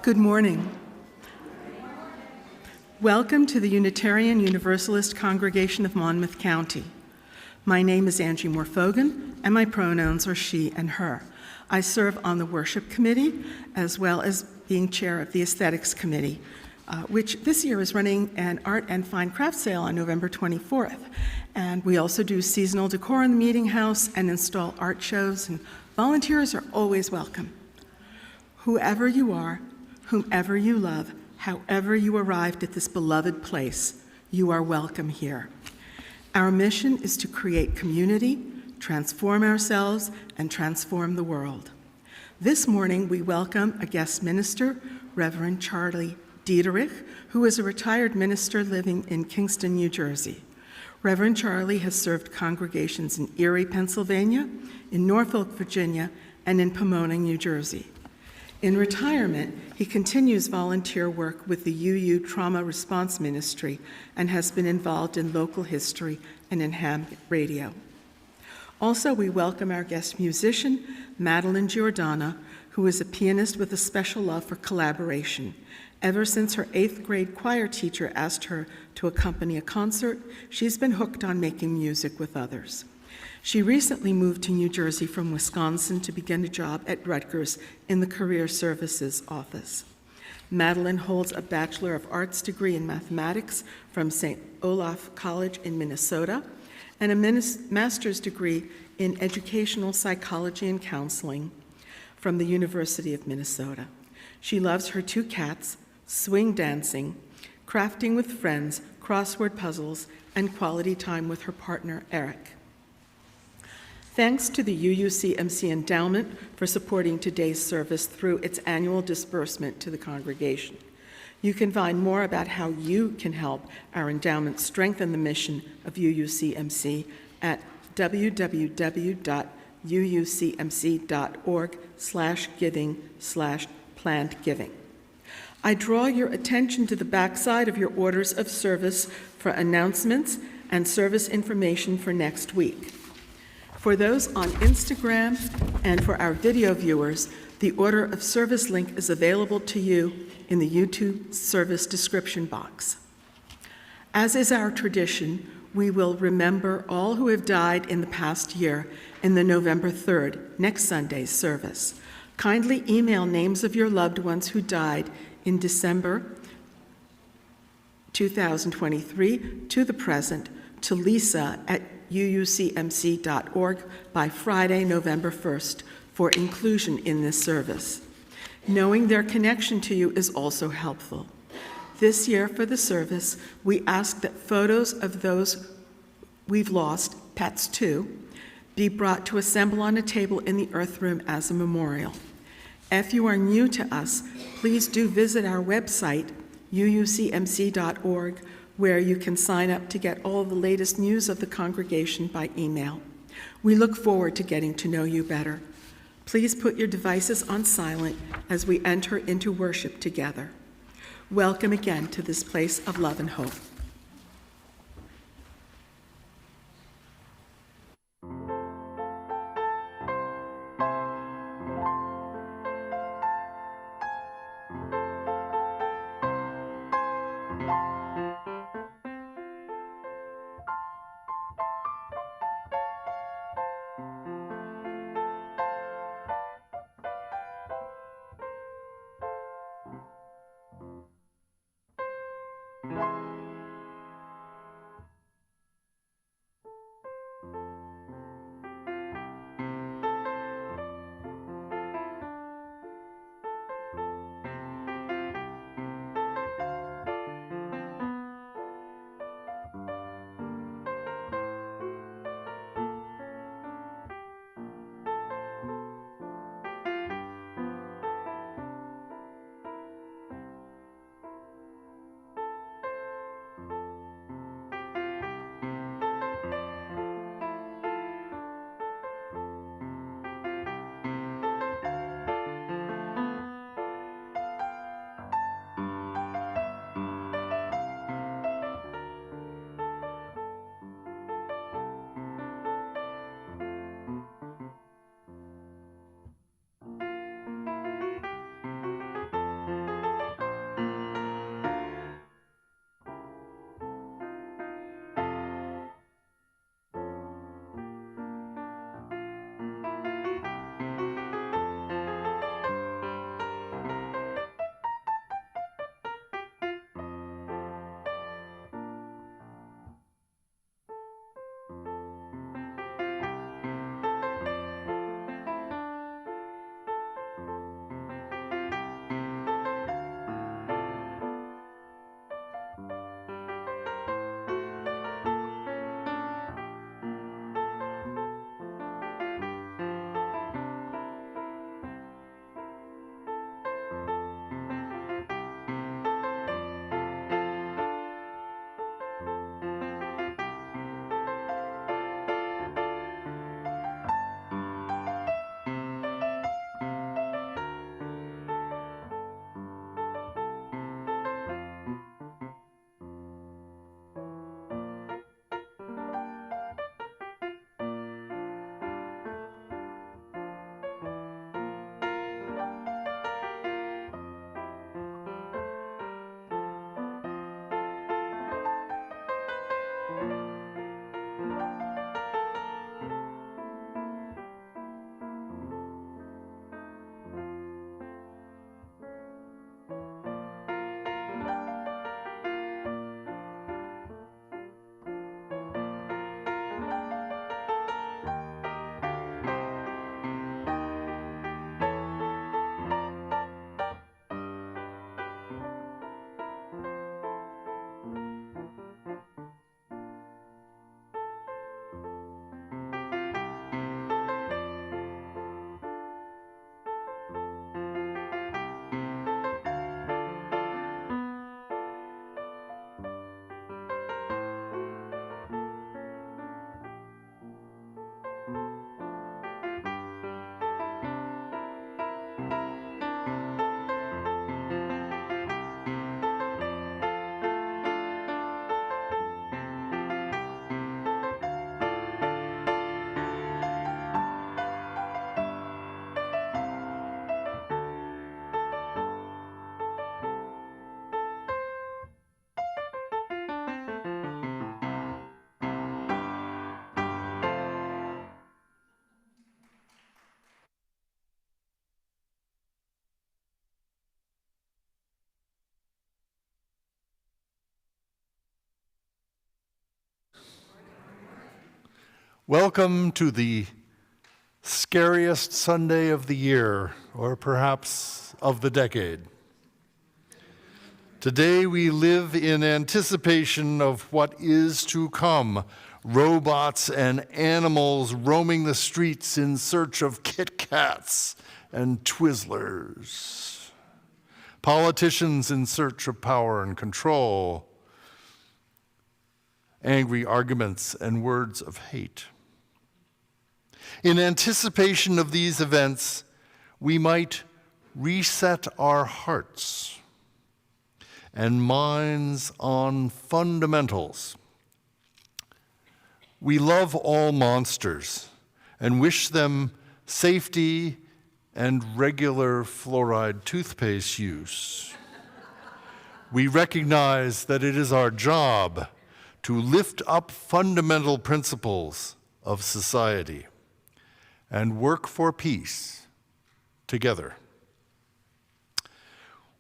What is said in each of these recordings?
Good morning. Welcome to the Unitarian Universalist Congregation of Monmouth County. My name is Angie Morfogan, and my pronouns are she and her. I serve on the Worship Committee, as well as being chair of the Aesthetics Committee, which this year is running an art and fine craft sale on November 24th. And we also do seasonal decor in the meeting house and install art shows, and volunteers are always welcome. Whoever you are, whomever you love, however you arrived at this beloved place, you are welcome here. Our mission is to create community, transform ourselves, and transform the world. This morning, we welcome a guest minister, Reverend Charlie Dieterich, who is a retired minister living in Kingston, New Jersey. Reverend Charlie has served congregations in Erie, Pennsylvania, in Norfolk, Virginia, and in Pomona, New Jersey. In retirement, he continues volunteer work with the UU Trauma Response Ministry and has been involved in local history and in ham radio. Also, we welcome our guest musician, Madeline Giordana, who is a pianist with a special love for collaboration. Ever since her 8th grade choir teacher asked her to accompany a concert, she's been hooked on making music with others. She recently moved to New Jersey from Wisconsin to begin a job at Rutgers in the Career Services Office. Madeline holds a Bachelor of Arts degree in mathematics from Saint Olaf College in Minnesota and a master's degree in educational psychology and counseling from the University of Minnesota. She loves her 2 cats, swing dancing, crafting with friends, crossword puzzles, and quality time with her partner, Eric. Thanks to the UUCMC Endowment for supporting today's service through its annual disbursement to the congregation. You can find more about how you can help our endowment strengthen the mission of UUCMC at www.uucmc.org/giving/planned-giving. I draw your attention to the backside of your orders of service for announcements and service information for next week. For those on Instagram and for our video viewers, the order of service link is available to you in the YouTube service description box. As is our tradition, we will remember all who have died in the past year in the November 3rd, next Sunday's service. Kindly email names of your loved ones who died in December 2023 to the present to Lisa at uucmc.org by Friday, November 1st for inclusion in this service. Knowing their connection to you is also helpful. This year for the service, we ask that photos of those we've lost, pets too, be brought to assemble on a table in the earth room as a memorial. If you are new to us, please do visit our website, uucmc.org, where you can sign up to get all the latest news of the congregation by email. We look forward to getting to know you better. Please put your devices on silent as we enter into worship together. Welcome again to this place of love and hope. Welcome to the scariest Sunday of the year, or perhaps of the decade. Today we live in anticipation of what is to come, robots and animals roaming the streets in search of Kit Kats and Twizzlers, politicians in search of power and control, angry arguments and words of hate. In anticipation of these events, we might reset our hearts and minds on fundamentals. We love all monsters and wish them safety and regular fluoride toothpaste use. We recognize that it is our job to lift up fundamental principles of society and work for peace together.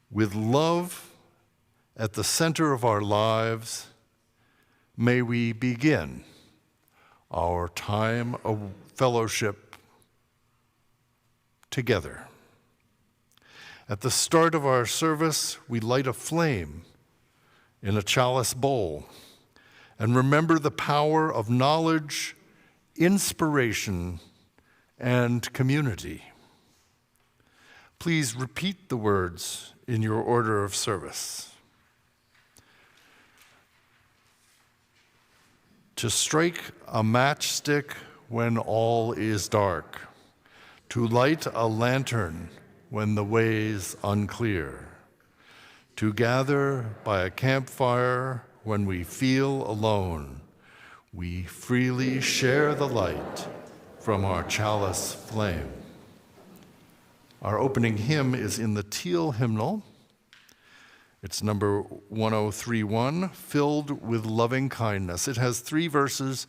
With love at the center of our lives, may we begin our time of fellowship together. At the start of our service, we light a flame in a chalice bowl and remember the power of knowledge, inspiration, and community. Please repeat the words in your order of service. To strike a matchstick when all is dark, to light a lantern when the way's unclear, to gather by a campfire when we feel alone, we freely share the light from our chalice flame. Our opening hymn is in the Teal hymnal. It's number 1031, Filled with Loving Kindness. It has 3 verses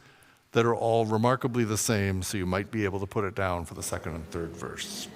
that are all remarkably the same, so you might be able to put it down for the second and third verse.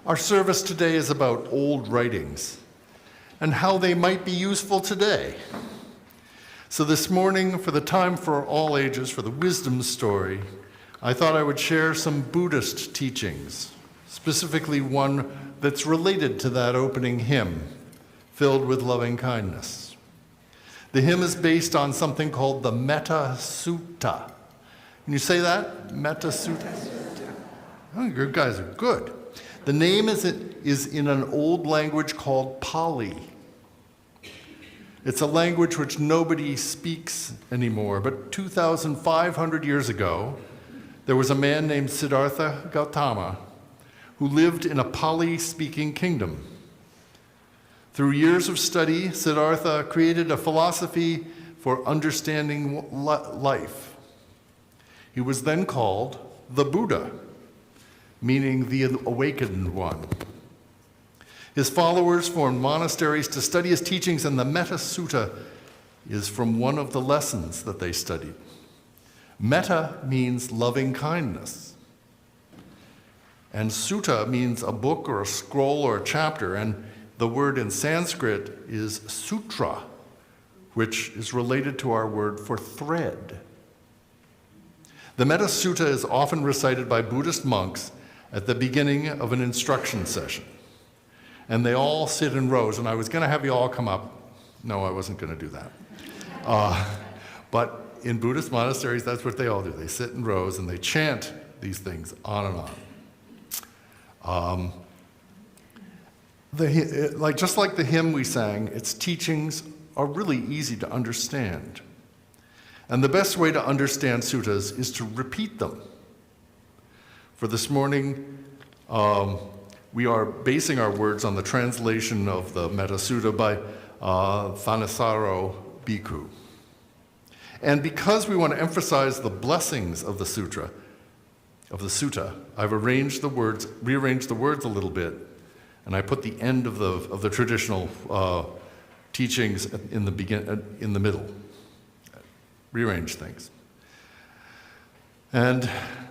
Our service today is about old writings and how they might be useful today. So this morning, for the time for all ages, for the wisdom story, I thought I would share some Buddhist teachings, specifically one that's related to that opening hymn, Filled with Loving Kindness. The hymn is based on something called the Metta Sutta. Can you say that? Metasutta. Oh, you guys are good. The name is in an old language called Pali. It's a language which nobody speaks anymore, but 2,500 years ago, there was a man named Siddhartha Gautama who lived in a Pali-speaking kingdom. Through years of study, Siddhartha created a philosophy for understanding life. He was then called the Buddha, meaning the awakened one. His followers formed monasteries to study his teachings, and the Metta Sutta is from one of the lessons that they studied. Metta means loving kindness, and sutta means a book or a scroll or a chapter, and the word in Sanskrit is sutra, which is related to our word for thread. The Metta Sutta is often recited by Buddhist monks at the beginning of an instruction session. And they all sit in rows, and I was going to have you all come up. No, I wasn't going to do that. But in Buddhist monasteries, that's what they all do. They sit in rows, and they chant these things on and on. Just like the hymn we sang, its teachings are really easy to understand. And the best way to understand suttas is to repeat them. For this morning, we are basing our words on the translation of the Metta Sutta by Thanissaro Bhikkhu. And because we want to emphasize the blessings of the sutta, I've rearranged the words a little bit, and I put the end of the traditional teachings in the middle. Rearrange things. And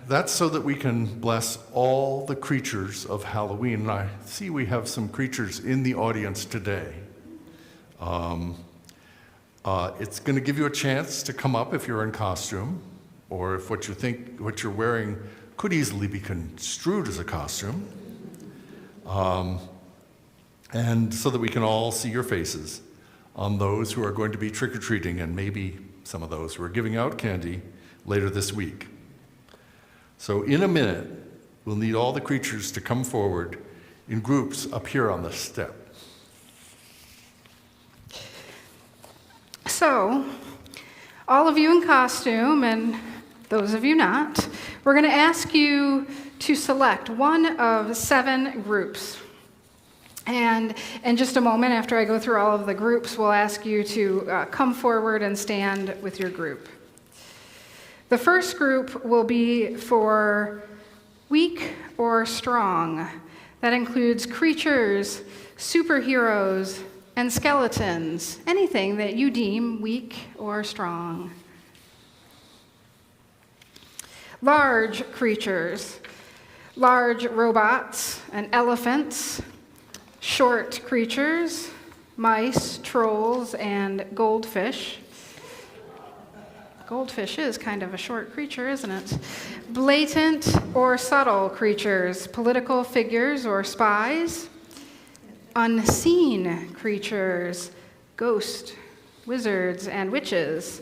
that's so that we can bless all the creatures of Halloween. And I see we have some creatures in the audience today. It's going to give you a chance to come up if you're in costume, or if what you're wearing could easily be construed as a costume. And so that we can all see your faces on those who are going to be trick-or-treating, and maybe some of those who are giving out candy later this week. So in a minute, we'll need all the creatures to come forward in groups up here on the step. So, all of you in costume, and those of you not, we're going to ask you to select one of 7 groups. And in just a moment, after I go through all of the groups, we'll ask you to come forward and stand with your group. The first group will be for weak or strong. That includes creatures, superheroes, and skeletons, anything that you deem weak or strong. Large creatures, large robots and elephants, short creatures, mice, trolls, and goldfish. Goldfish is kind of a short creature, isn't it? Blatant or subtle creatures, political figures or spies. Unseen creatures, ghosts, wizards, and witches.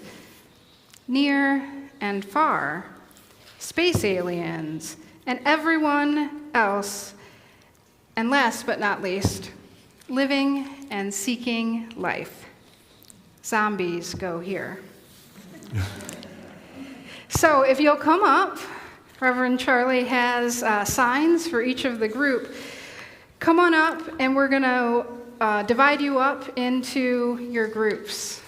Near and far, space aliens, and everyone else. And last but not least, living and seeking life. Zombies go here. So if you'll come up, Reverend Charlie has signs for each of the group. Come on up, and we're going to divide you up into your groups.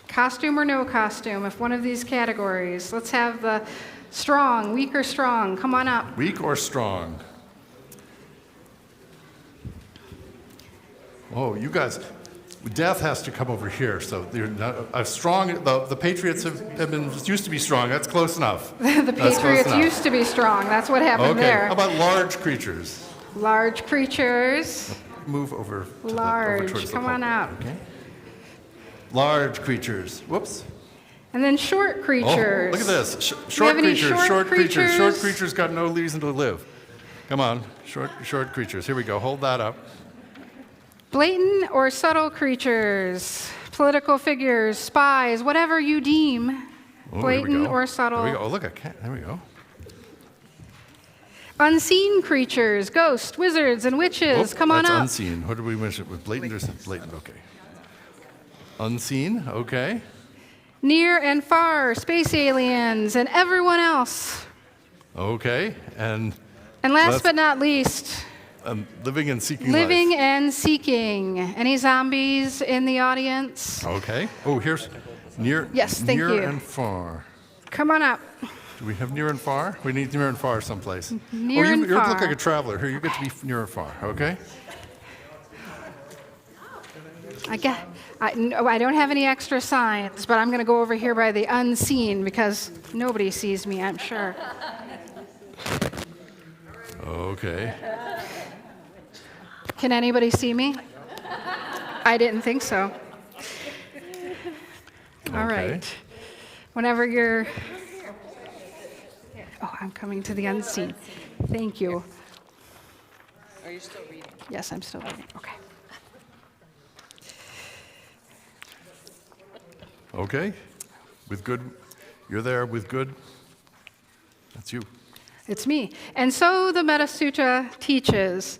Costume or no costume, if one of these categories. Let's have the strong, weak or strong. Come on up. Weak or strong? Oh, you guys, death has to come over here. So they're not, strong. The Patriots have been used to be strong. That's close enough. The Patriots used to be strong. That's what happened there. How about large creatures? Large creatures. Move over. Large. Come on out. Okay. Large creatures. Whoops. And then short creatures. Oh, look at this. Short creatures. Short creatures. Short creatures got no reason to live. Come on. Short creatures. Here we go. Hold that up. Blatant or subtle creatures, political figures, spies, whatever you deem Oh, blatant or subtle. There we go. Oh, look, I can't. There we go. Unseen creatures, ghosts, wizards, and witches. Come on that's up. unseen. What did we mention? With blatant or blatant? Okay. Unseen, okay. Near and far, space aliens, and everyone else. Okay. And last but not least, living and seeking living life. and seeking. Any zombies in the audience? Okay. Oh, here's near. Yes, thank you. Near and far. Come on up. Do we have near and far? We need near and far someplace. Near you and look far. like a traveler. Here, you get to be near and far, okay? I don't have any extra signs, but I'm going to go over here by the unseen because nobody sees me, I'm sure. Okay. Can anybody see me? I didn't think so. All right. Whenever you're... Oh, I'm coming to the unseen. Thank you. Are you still reading? Yes, I'm still reading. Okay. Okay. With good. You're there with good. That's you. It's me. And so the Metta Sutta teaches,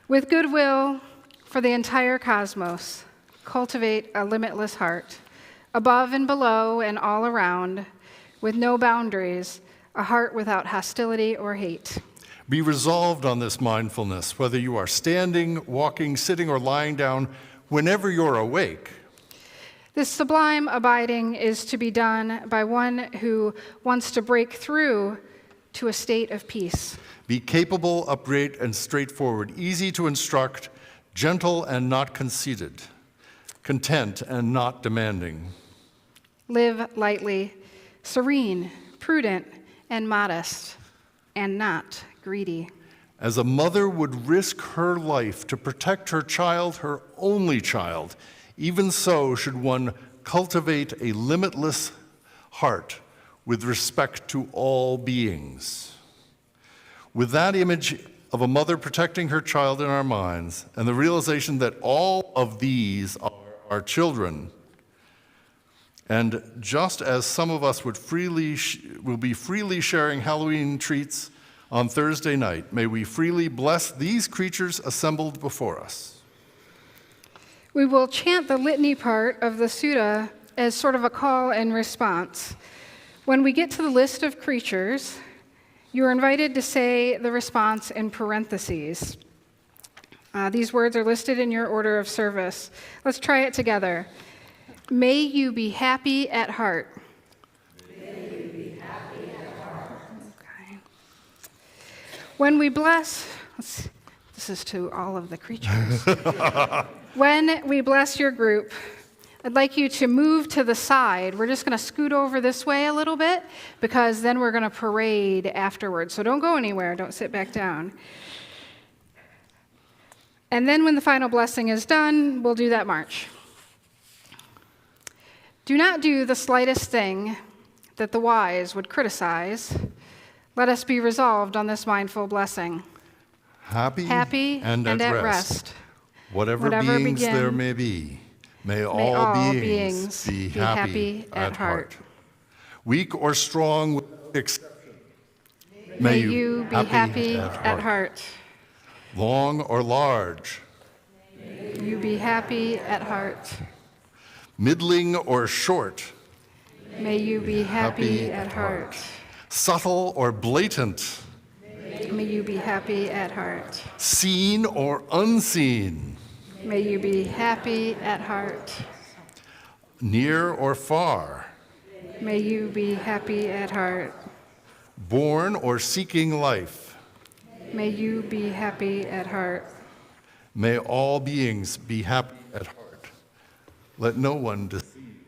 with goodwill for the entire cosmos, cultivate a limitless heart, above and below and all around, with no boundaries, a heart without hostility or hate. Be resolved on this mindfulness, whether you are standing, walking, sitting, or lying down, whenever you're awake. This sublime abiding is to be done by one who wants to break through to a state of peace. Be capable, upright, and straightforward, easy to instruct, gentle and not conceited, content and not demanding. Live lightly, serene, prudent, and modest, and not greedy. As a mother would risk her life to protect her child, her only child, even so should one cultivate a limitless heart with respect to all beings. With that image of a mother protecting her child in our minds, and the realization that all of these are our children, and just as some of us will be freely sharing Halloween treats on Thursday night, may we freely bless these creatures assembled before us. We will chant the litany part of the sutta as sort of a call and response. When we get to the list of creatures, you are invited to say the response in parentheses. These words are listed in your order of service. Let's try it together. May you be happy at heart. May you be happy at heart. Okay. When we bless, this is to all of the creatures. When we bless your group, I'd like you to move to the side. We're just going to scoot over this way a little bit because then we're going to parade afterwards. So don't go anywhere. Don't sit back down. And then when the final blessing is done, we'll do that march. Do not do the slightest thing that the wise would criticize. Let us be resolved on this mindful blessing. Happy and at rest. Whatever beings there may be, may all beings be happy at heart. Weak or strong, without exception, may you be happy at heart. Long or large, may you be happy at heart. Middling or short, may you be happy at heart. Subtle or blatant, may you be happy at heart. Seen or unseen, may you be happy at heart. Near or far, may you be happy at heart. Born or seeking life, may you be happy at heart. May all beings be happy at heart. Let no one deceive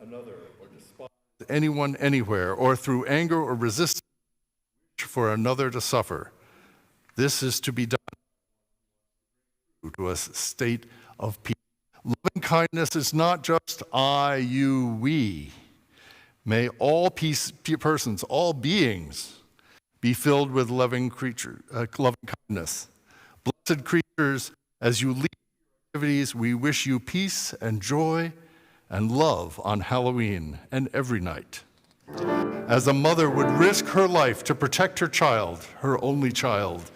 another or despise anyone anywhere, or through anger or resistance for another to suffer. This is to be done to a state of peace. Loving kindness is not just I, you, we. May all persons, all beings, be filled with loving kindness. Blessed creatures, as you lead activities, we wish you peace and joy and love on Halloween and every night. As a mother would risk her life to protect her child, her only child,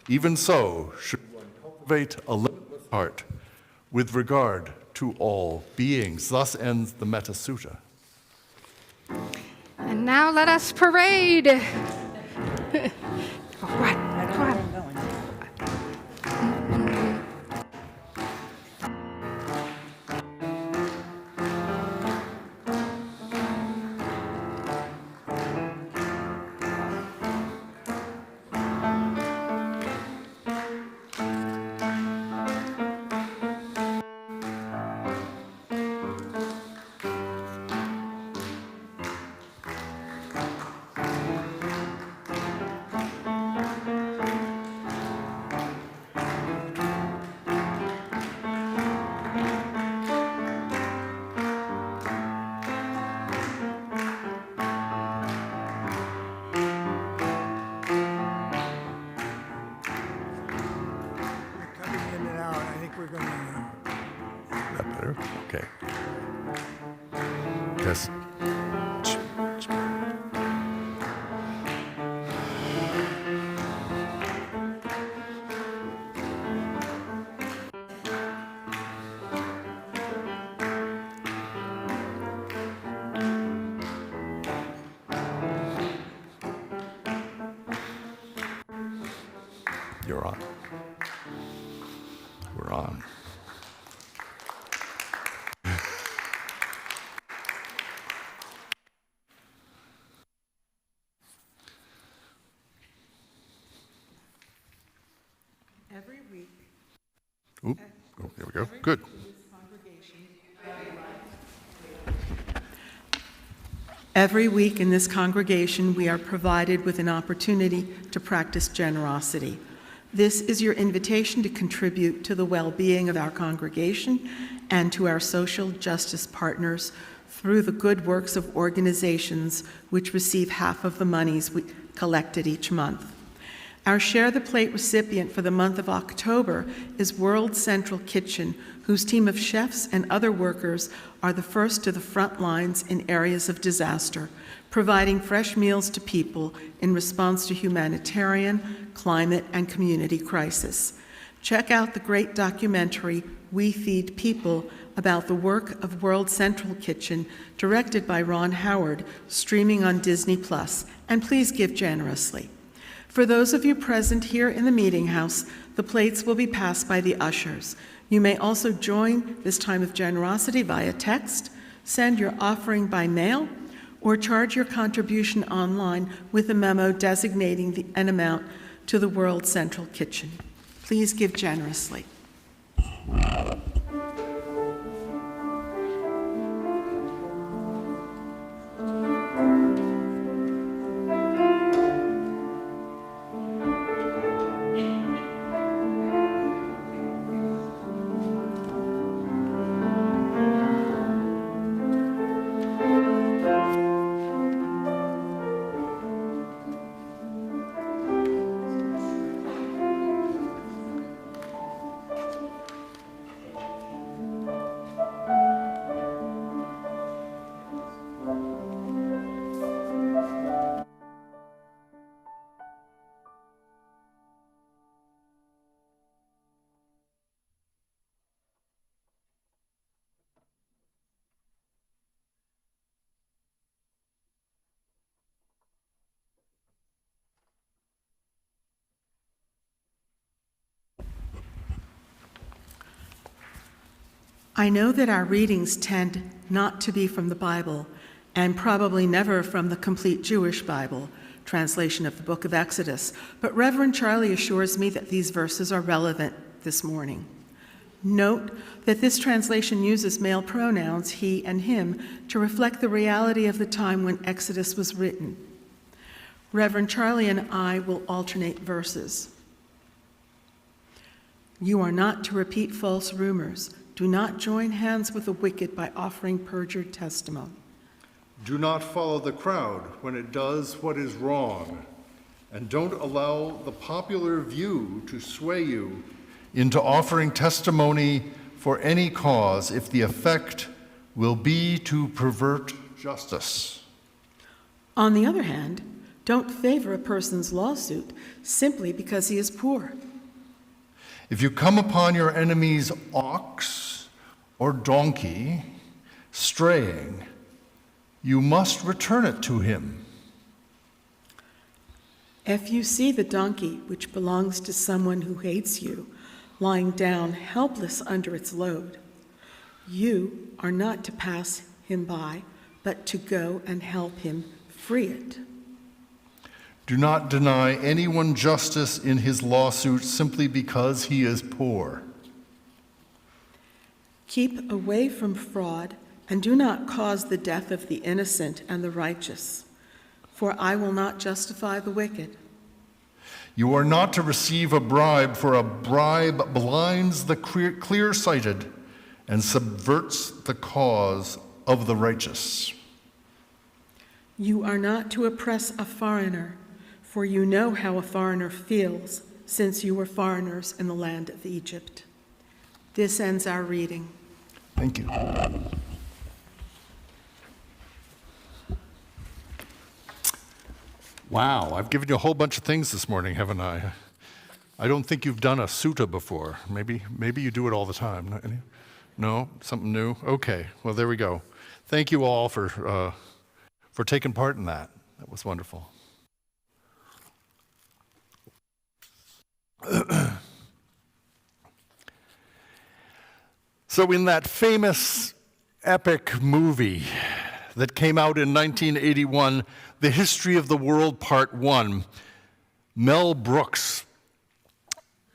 even so should one cultivate a limitless heart with regard to all beings. Thus ends the Metta Sutta. And now let us parade. All right, go ahead. That better? Okay. Test. You're on. We're on. Every week. Oop. Oh, there we go. Good. Every week in this congregation, we are provided with an opportunity to practice generosity. This is your invitation to contribute to the well-being of our congregation and to our social justice partners through the good works of organizations which receive half of the monies we collected each month. Our Share the Plate recipient for the month of October is World Central Kitchen, whose team of chefs and other workers are the first to the front lines in areas of disaster, providing fresh meals to people in response to humanitarian, climate, and community crisis. Check out the great documentary, We Feed People, about the work of World Central Kitchen, directed by Ron Howard, streaming on Disney+, and please give generously. For those of you present here in the Meeting House, the plates will be passed by the ushers. You may also join this time of generosity via text, send your offering by mail, or charge your contribution online with a memo designating an amount to the World Central Kitchen. Please give generously. I know that our readings tend not to be from the Bible, and probably never from the complete Jewish Bible, translation of the book of Exodus, but Reverend Charlie assures me that these verses are relevant this morning. Note that this translation uses male pronouns, he and him, to reflect the reality of the time when Exodus was written. Reverend Charlie and I will alternate verses. You are not to repeat false rumors. Do not join hands with the wicked by offering perjured testimony. Do not follow the crowd when it does what is wrong, and don't allow the popular view to sway you into offering testimony for any cause if the effect will be to pervert justice. On the other hand, don't favor a person's lawsuit simply because he is poor. If you come upon your enemy's ox or donkey straying, you must return it to him. If you see the donkey which belongs to someone who hates you, lying down helpless under its load, you are not to pass him by, but to go and help him free it. Do not deny anyone justice in his lawsuit simply because he is poor. Keep away from fraud, and do not cause the death of the innocent and the righteous, for I will not justify the wicked. You are not to receive a bribe, for a bribe blinds the clear-sighted and subverts the cause of the righteous. You are not to oppress a foreigner, for you know how a foreigner feels, since you were foreigners in the land of Egypt. This ends our reading. Thank you. Wow, I've given you a whole bunch of things this morning, haven't I? I don't think you've done a sutta before. Maybe you do it all the time. No? Something new? Okay, well, there we go. Thank you all for taking part in that. That was wonderful. So in that famous epic movie that came out in 1981, The History of the World Part 1, Mel Brooks,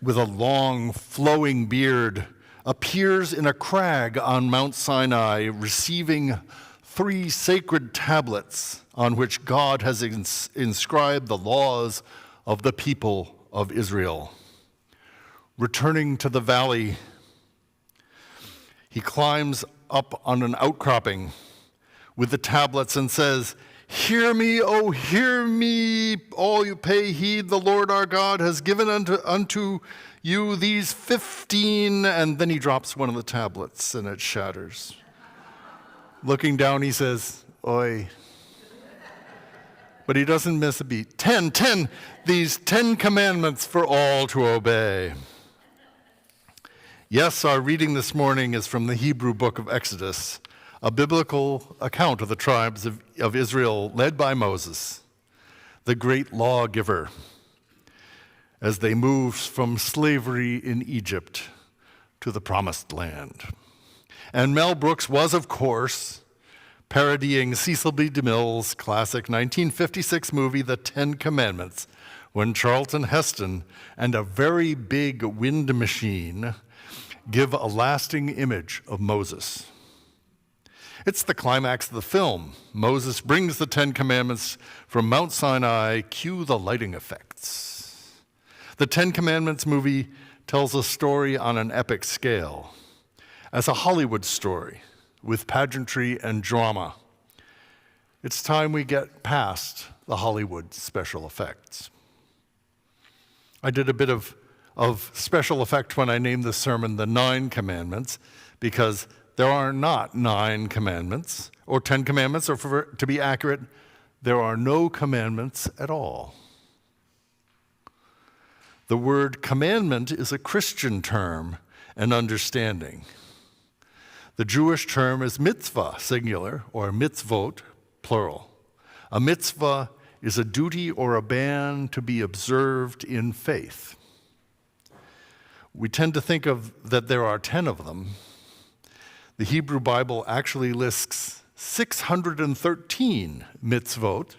with a long flowing beard, appears in a crag on Mount Sinai, receiving 3 sacred tablets on which God has inscribed the laws of the people of Israel. Returning to the valley, he climbs up on an outcropping with the tablets and says, "Hear me, O hear me, all you pay heed, the Lord our God has given unto you these 15, and then he drops one of the tablets and it shatters. Looking down, he says, "Oi." But he doesn't miss a beat. 10, these 10 commandments for all to obey. Yes, our reading this morning is from the Hebrew book of Exodus, a biblical account of the tribes of Israel led by Moses, the great lawgiver, as they moved from slavery in Egypt to the promised land. And Mel Brooks was, of course, parodying Cecil B. DeMille's classic 1956 movie, The 10 Commandments, when Charlton Heston and a very big wind machine give a lasting image of Moses. It's the climax of the film. Moses brings the 10 Commandments from Mount Sinai. Cue the lighting effects. The 10 Commandments movie tells a story on an epic scale, as a Hollywood story with pageantry and drama. It's time we get past the Hollywood special effects. I did a bit of special effect when I named the sermon The 9 Commandments, because there are not 9 commandments, or 10 commandments, or to be accurate, there are no commandments at all. The word commandment is a Christian term and understanding. The Jewish term is mitzvah, singular, or mitzvot, plural. A mitzvah is a duty or a ban to be observed in faith. We tend to think of that there are 10 of them. The Hebrew Bible actually lists 613 mitzvot,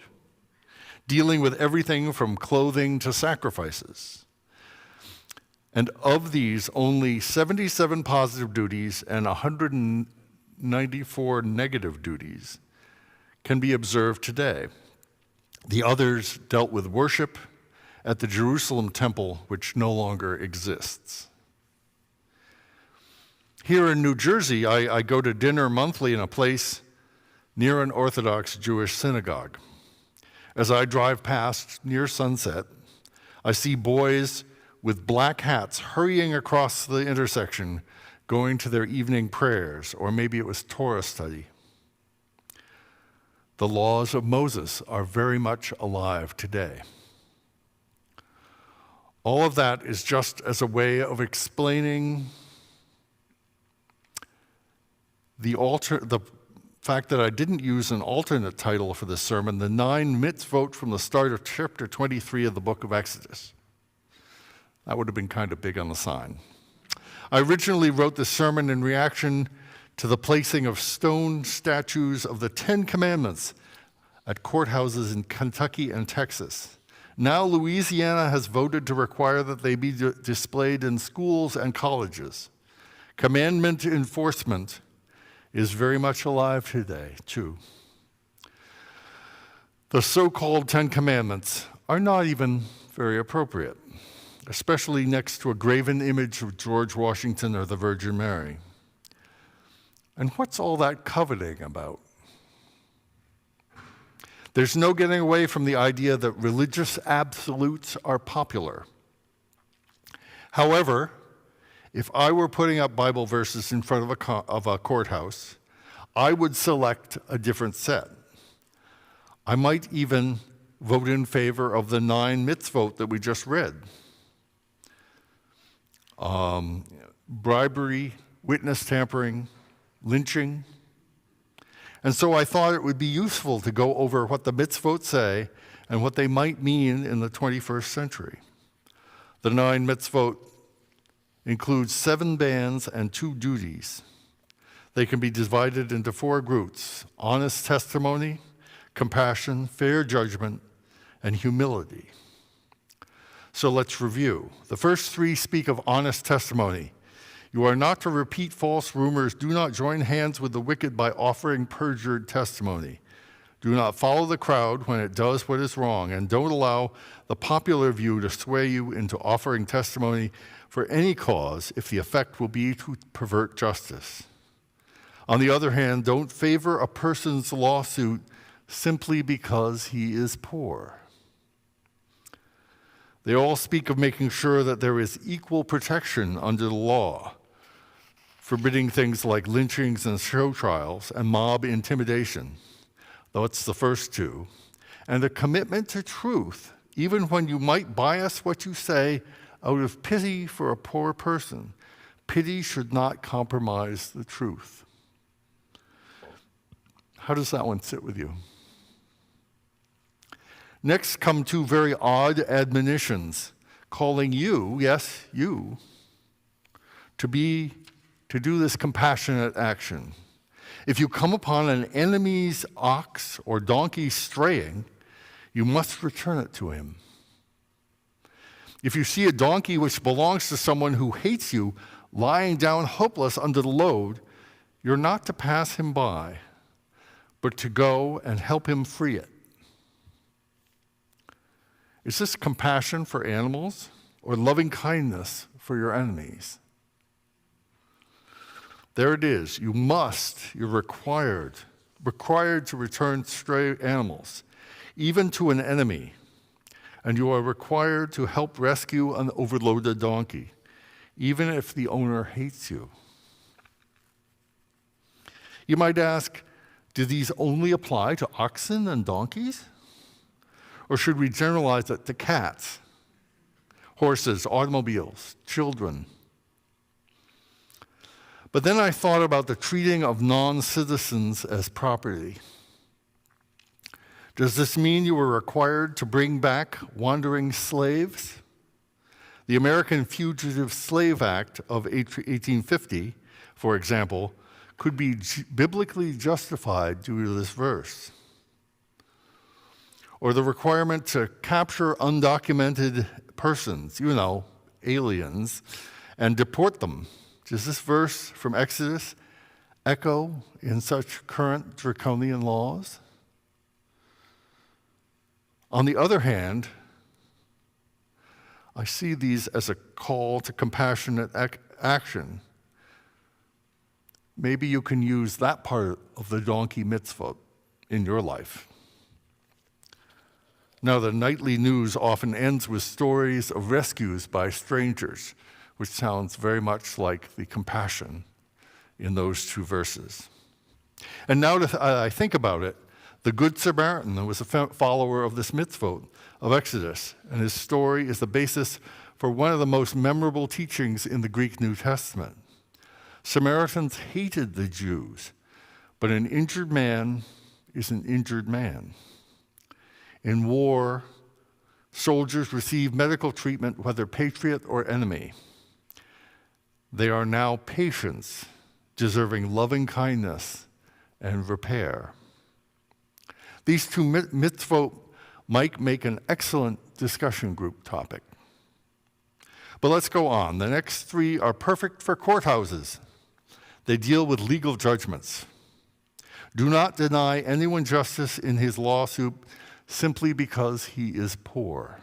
dealing with everything from clothing to sacrifices. And of these, only 77 positive duties and 194 negative duties can be observed today. The others dealt with worship at the Jerusalem temple, which no longer exists. Here in New Jersey, I go to dinner monthly in a place near an Orthodox Jewish synagogue. As I drive past near sunset, I see boys with black hats hurrying across the intersection, going to their evening prayers, or maybe it was Torah study. The laws of Moses are very much alive today. All of that is just as a way of explaining the fact that I didn't use an alternate title for this sermon, the 9 mitzvot from the start of chapter 23 of the book of Exodus. That would have been kind of big on the sign. I originally wrote this sermon in reaction to the placing of stone statues of the 10 Commandments at courthouses in Kentucky and Texas. Now Louisiana has voted to require that they be displayed in schools and colleges. Commandment enforcement is very much alive today, too. The so-called 10 Commandments are not even very appropriate, especially next to a graven image of George Washington or the Virgin Mary. And what's all that coveting about? There's no getting away from the idea that religious absolutes are popular. However, if I were putting up Bible verses in front of a courthouse, I would select a different set. I might even vote in favor of the 9 mitzvot that we just read. Bribery, witness tampering, lynching. And so I thought it would be useful to go over what the mitzvot say and what they might mean in the 21st century. The 9 mitzvot includes 7 bands and 2 duties. They can be divided into 4 groups: honest testimony, compassion, fair judgment, and humility. So let's review. The first 3 speak of honest testimony. You are not to repeat false rumors. Do not join hands with the wicked by offering perjured testimony. Do not follow the crowd when it does what is wrong, and don't allow the popular view to sway you into offering testimony for any cause if the effect will be to pervert justice. On the other hand, don't favor a person's lawsuit simply because he is poor. They all speak of making sure that there is equal protection under the law, forbidding things like lynchings and show trials and mob intimidation. That's the first 2. And a commitment to truth, even when you might bias what you say out of pity for a poor person. Pity should not compromise the truth. How does that one sit with you? Next come 2 very odd admonitions, calling you, yes, you, to do this compassionate action. If you come upon an enemy's ox or donkey straying, you must return it to him. If you see a donkey which belongs to someone who hates you lying down hopeless under the load, you're not to pass him by, but to go and help him free it. Is this compassion for animals or loving kindness for your enemies? There it is. You're required to return stray animals, even to an enemy. And you are required to help rescue an overloaded donkey, even if the owner hates you. You might ask, do these only apply to oxen and donkeys? Or should we generalize it to cats, horses, automobiles, children? But then I thought about the treating of non-citizens as property. Does this mean you were required to bring back wandering slaves? The American Fugitive Slave Act of 1850, for example, could be biblically justified due to this verse. Or the requirement to capture undocumented persons, aliens, and deport them. Does this verse from Exodus echo in such current draconian laws? On the other hand, I see these as a call to compassionate action. Maybe you can use that part of the donkey mitzvah in your life. Now, the nightly news often ends with stories of rescues by strangers, which sounds very much like the compassion in those 2 verses. And now that I think about it, The Good Samaritan was a follower of this mitzvot of Exodus, and his story is the basis for one of the most memorable teachings in the Greek New Testament. Samaritans hated the Jews, but an injured man is an injured man. In war, soldiers receive medical treatment, whether patriot or enemy. They are now patients, deserving loving kindness and repair. These two mitzvot might make an excellent discussion group topic. But let's go on. The next three are perfect for courthouses. They deal with legal judgments. Do not deny anyone justice in his lawsuit simply because he is poor.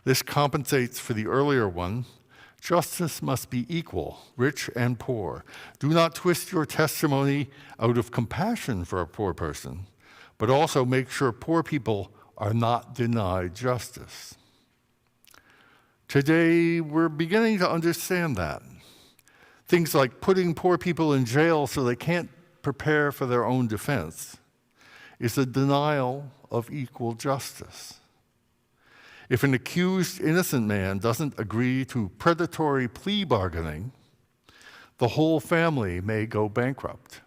This compensates for the earlier one. Justice must be equal, rich and poor. Do not twist your testimony out of compassion for a poor person, but also make sure poor people are not denied justice. Today, we're beginning to understand that. Things like putting poor people in jail so they can't prepare for their own defense is a denial of equal justice. If an accused innocent man doesn't agree to predatory plea bargaining, the whole family may go bankrupt.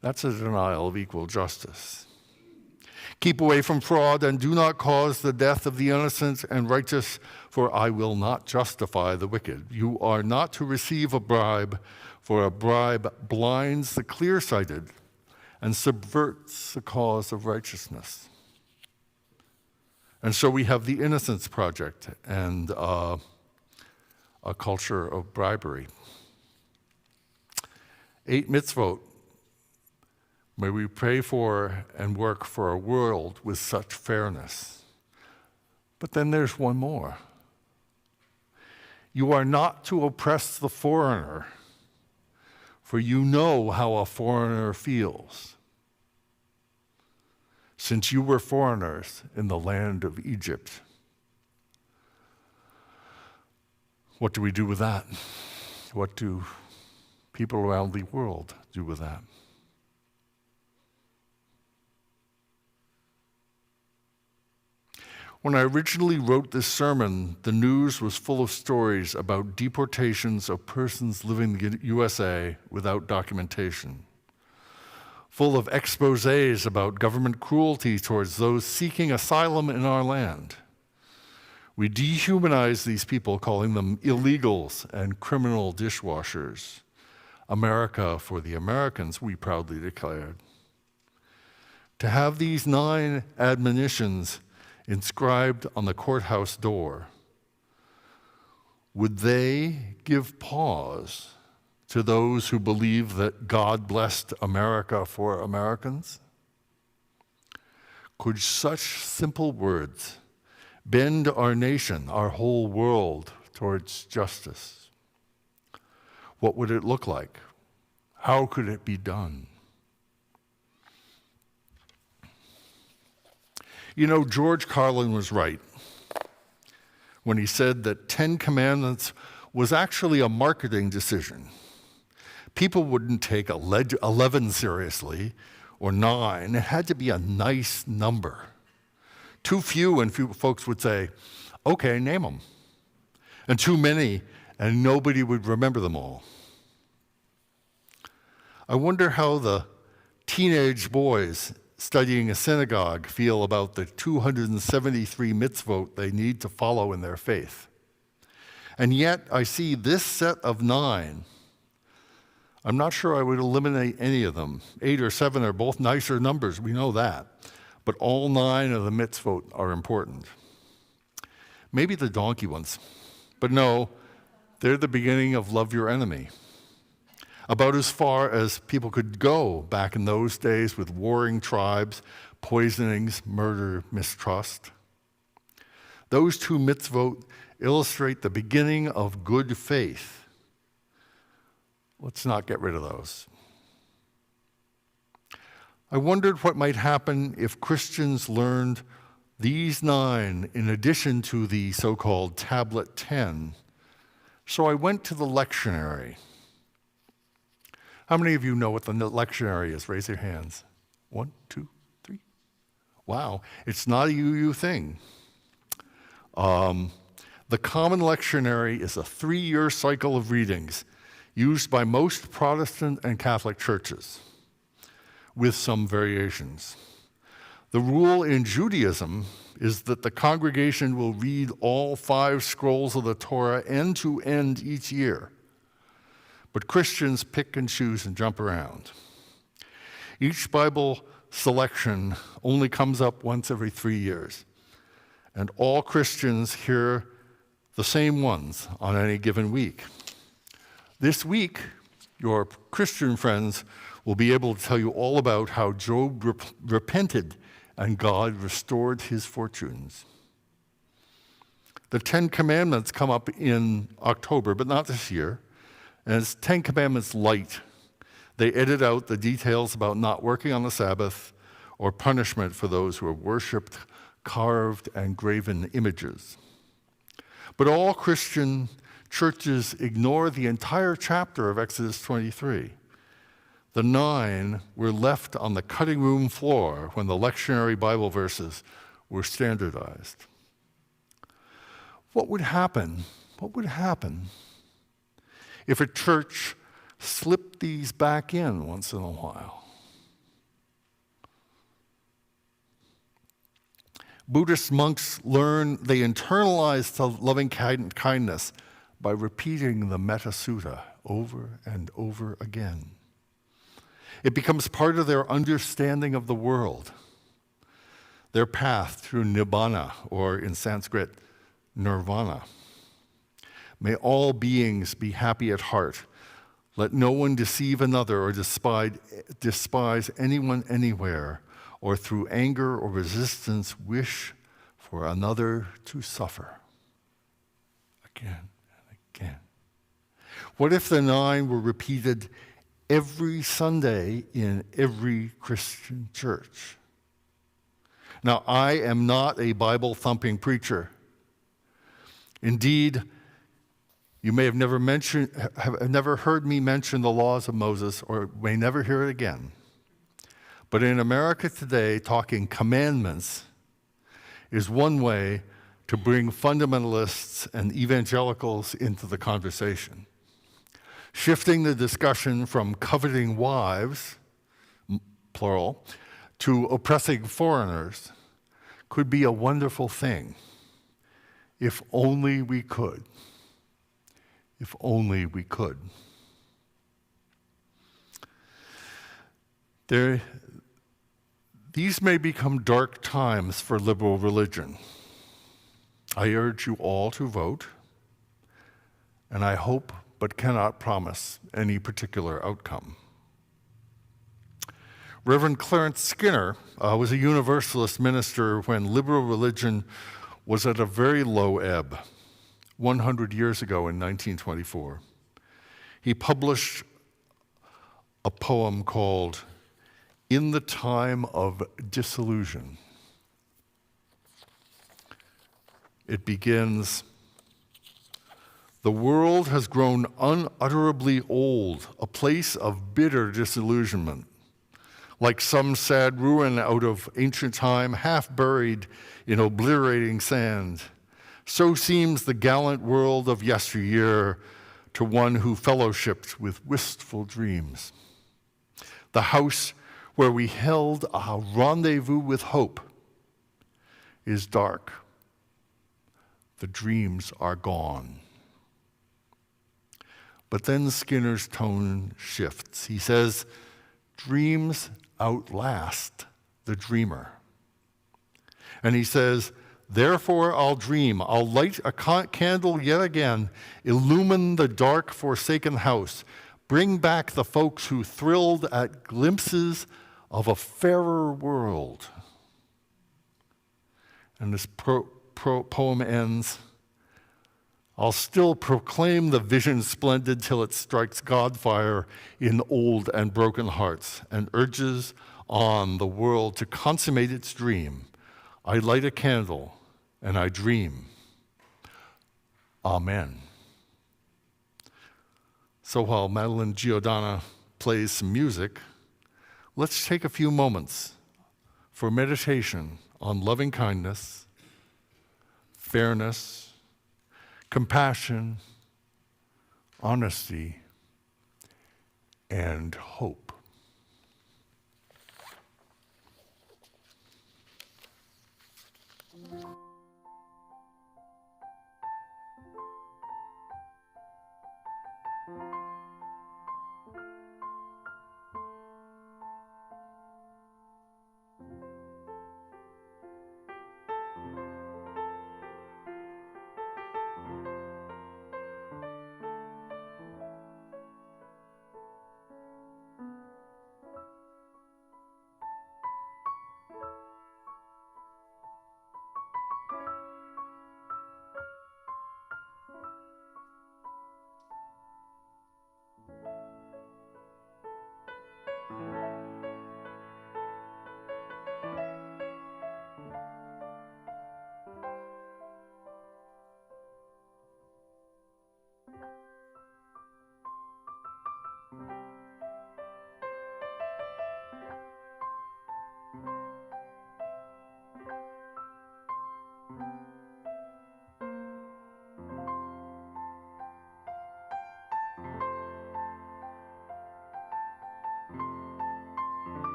That's a denial of equal justice. Keep away from fraud and do not cause the death of the innocent and righteous, for I will not justify the wicked. You are not to receive a bribe, for a bribe blinds the clear-sighted and subverts the cause of righteousness. And so we have the Innocence Project and a culture of bribery. 8 mitzvot. May we pray for and work for a world with such fairness. But then there's one more. You are not to oppress the foreigner, for you know how a foreigner feels, since you were foreigners in the land of Egypt. What do we do with that? What do people around the world do with that? When I originally wrote this sermon, the news was full of stories about deportations of persons living in the USA without documentation, full of exposés about government cruelty towards those seeking asylum in our land. We dehumanize these people, calling them illegals and criminal dishwashers. America for the Americans, we proudly declared. To have these 9 admonitions inscribed on the courthouse door, would they give pause to those who believe that God blessed America for Americans? Could such simple words bend our nation, our whole world, towards justice? What would it look like? How could it be done? You know, George Carlin was right when he said that 10 Commandments was actually a marketing decision. People wouldn't take 11 seriously, or 9. It had to be a nice number. Too few, and few folks would say, okay, name them. And too many, and nobody would remember them all. I wonder how the teenage boys studying a synagogue feel about the 273 mitzvot they need to follow in their faith. And yet I see this set of 9. I'm not sure I would eliminate any of them. 8 or 7 are both nicer numbers, we know that. But all 9 of the mitzvot are important. Maybe the donkey ones, but no, they're the beginning of love your enemy. About as far as people could go back in those days with warring tribes, poisonings, murder, mistrust. Those 2 mitzvot illustrate the beginning of good faith. Let's not get rid of those. I wondered what might happen if Christians learned these 9 in addition to the so-called Tablet 10. So I went to the lectionary. How many of you know what the lectionary is? Raise your hands. 1, 2, 3. Wow, it's not a UU thing. The Common Lectionary is a 3-year cycle of readings used by most Protestant and Catholic churches, with some variations. The rule in Judaism is that the congregation will read all 5 scrolls of the Torah end to end each year, but Christians pick and choose and jump around. Each Bible selection only comes up once every 3 years, and all Christians hear the same ones on any given week. This week, your Christian friends will be able to tell you all about how Job repented and God restored his fortunes. The 10 Commandments come up in October, but not this year, and it's 10 Commandments light. They edit out the details about not working on the Sabbath or punishment for those who have worshipped carved and graven images. But all Christian churches ignore the entire chapter of Exodus 23. The 9 were left on the cutting room floor when the lectionary Bible verses were standardized. What would happen if a church slipped these back in once in a while? Buddhist monks they internalize loving kindness by repeating the Metta Sutta over and over again. It becomes part of their understanding of the world, their path through Nibbana, or in Sanskrit, Nirvana. May all beings be happy at heart. Let no one deceive another or despise anyone anywhere, or through anger or resistance wish for another to suffer. Again and again. What if the 9 were repeated every Sunday in every Christian church? Now, I am not a Bible-thumping preacher. Indeed, you may have never heard me mention the laws of Moses, or may never hear it again. But in America today, talking commandments is one way to bring fundamentalists and evangelicals into the conversation. Shifting the discussion from coveting wives, plural, to oppressing foreigners could be a wonderful thing if only we could. If only we could. These may become dark times for liberal religion. I urge you all to vote, and I hope but cannot promise any particular outcome. Reverend Clarence Skinner was a Universalist minister when liberal religion was at a very low ebb, 100 years ago in 1924. He published a poem called "In the Time of Disillusion." It begins, "The world has grown unutterably old, a place of bitter disillusionment. Like some sad ruin out of ancient time, half buried in obliterating sand, so seems the gallant world of yesteryear to one who fellowshipped with wistful dreams. The house where we held a rendezvous with hope is dark. The dreams are gone." But then Skinner's tone shifts. He says, dreams outlast the dreamer. And he says, "Therefore I'll dream. I'll light a candle yet again, illumine the dark, forsaken house, bring back the folks who thrilled at glimpses of a fairer world." And this poem ends, "I'll still proclaim the vision splendid till it strikes God fire in old and broken hearts and urges on the world to consummate its dream. I light a candle and I dream. Amen." So while Madeline Giordana plays some music, let's take a few moments for meditation on loving kindness, fairness, compassion, honesty, and hope.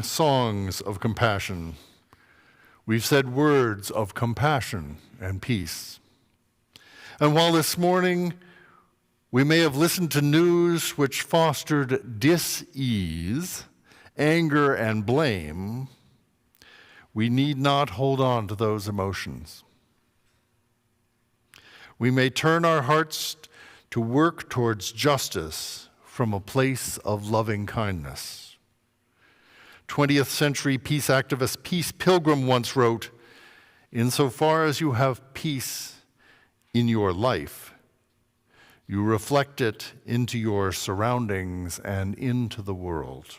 Songs of compassion. We've said words of compassion and peace. And while this morning we may have listened to news which fostered dis-ease, anger, and blame, we need not hold on to those emotions. We may turn our hearts to work towards justice from a place of loving kindness. 20th century peace activist Peace Pilgrim once wrote, "Insofar as you have peace in your life, you reflect it into your surroundings and into the world."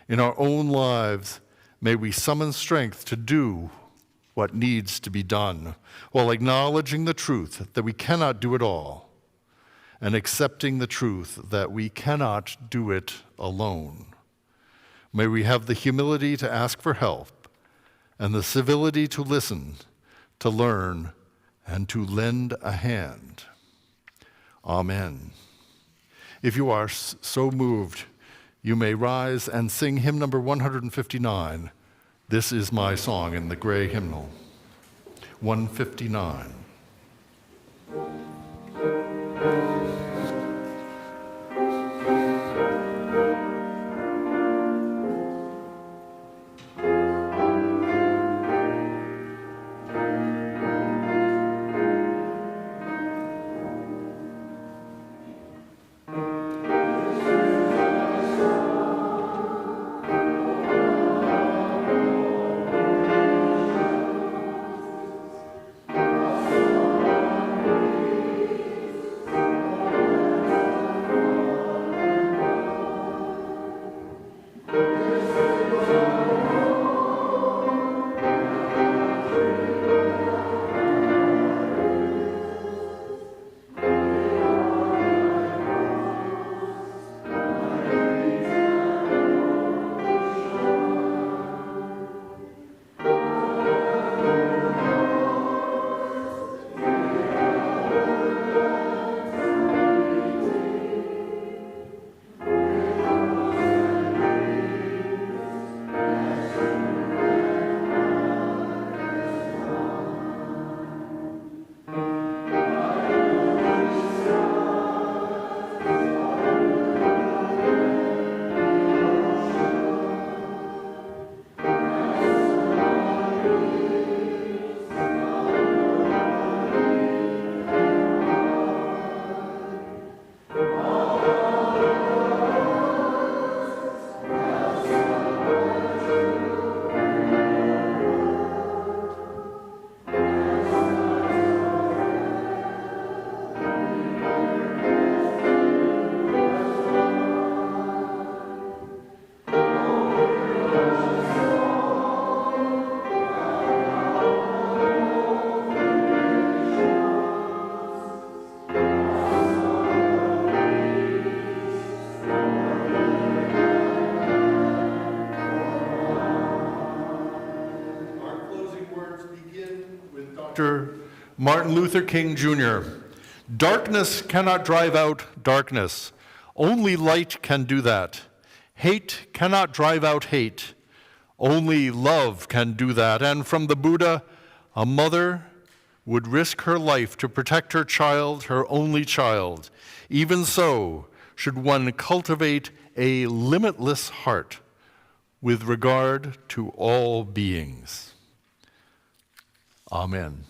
In our own lives, may we summon strength to do what needs to be done, while acknowledging the truth that we cannot do it all, and accepting the truth that we cannot do it alone. May we have the humility to ask for help and the civility to listen, to learn, and to lend a hand. Amen. If you are so moved, you may rise and sing hymn number 159, "This Is My Song," in the gray hymnal. 159. with Dr. Martin Luther King Jr. Darkness cannot drive out darkness. Only light can do that. Hate cannot drive out hate. Only love can do that. And from the Buddha, a mother would risk her life to protect her child, her only child. Even so, should one cultivate a limitless heart with regard to all beings. Amen.